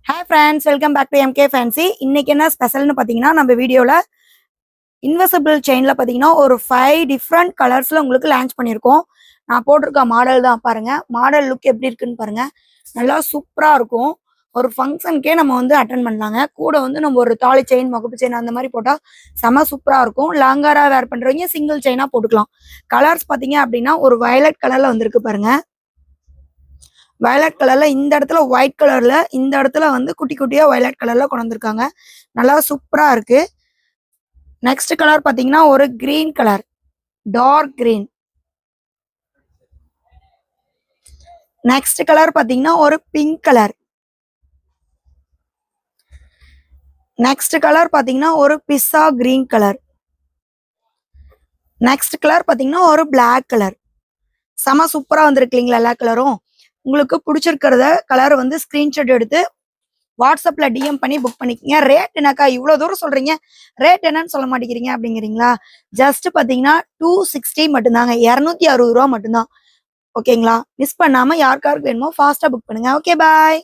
Hi friends, welcome back to MK Fancy. இன்னைக்கு என்ன ஸ்பெஷல்னு பார்த்தீங்கன்னா, நம்ம வீடியோவில் இன்வெசிபிள் செயினில் பார்த்தீங்கன்னா ஒரு 5 டிஃப்ரெண்ட் கலர்ஸில் உங்களுக்கு லான்ச் பண்ணியிருக்கோம். நான் போட்டிருக்க மாடல் தான் பாருங்கள். மாடல் லுக் எப்படி இருக்குன்னு பாருங்கள். நல்லா சூப்பராக இருக்கும். ஒரு ஃபங்க்ஷனுக்கே நம்ம வந்து அட்டன் பண்ணலாங்க. கூட வந்து நம்ம ஒரு தாலி செயின், முகப்பு செயின் அந்த மாதிரி போட்டால் செம சூப்பராக இருக்கும். லாங்காராக வேர் பண்ணுறவங்க சிங்கிள் செயினாக போட்டுக்கலாம். கலர்ஸ் பார்த்தீங்க அப்படின்னா ஒரு வயலட் கலரில் வந்திருக்கு பாருங்கள். வயலட் கலர்ல இந்த இடத்துல ஒயிட் கலர்ல, இந்த இடத்துல வந்து குட்டி குட்டியா வயலட் கலர்ல கொண்டு வந்திருக்காங்க. நல்லா சூப்பரா இருக்கு. நெக்ஸ்ட் கலர் பாத்தீங்கன்னா ஒரு green colour, dark green. Next colour பாத்தீங்கன்னா ஒரு பிங்க் கலர். நெக்ஸ்ட் கலர் பாத்தீங்கன்னா ஒரு பிஸ்ஸா கிரீன் கலர். நெக்ஸ்ட் கலர் பாத்தீங்கன்னா ஒரு பிளாக் கலர். செம சூப்பரா வந்திருக்கு இல்லைங்களா எல்லா கலரும். உங்களுக்கு பிடிச்சிருக்கிறத கலர் வந்து ஸ்கிரீன்ஷாட் எடுத்து வாட்ஸ்அப்ல டிஎம் பண்ணி புக் பண்ணிக்கங்க. ரேட் என்னக்கா இவ்வளோ தூரம் சொல்றீங்க, ரேட் என்னன்னு சொல்ல மாட்டேங்கிறீங்க அப்படிங்கிறீங்களா? ஜஸ்ட் பார்த்தீங்கன்னா 260 மட்டும்தாங்க, 260 ரூபா மட்டும்தான். ஓகேங்களா? மிஸ் பண்ணாம யாருக்காருக்கு வேணுமோ ஃபாஸ்டா புக் பண்ணுங்க. Okay bye.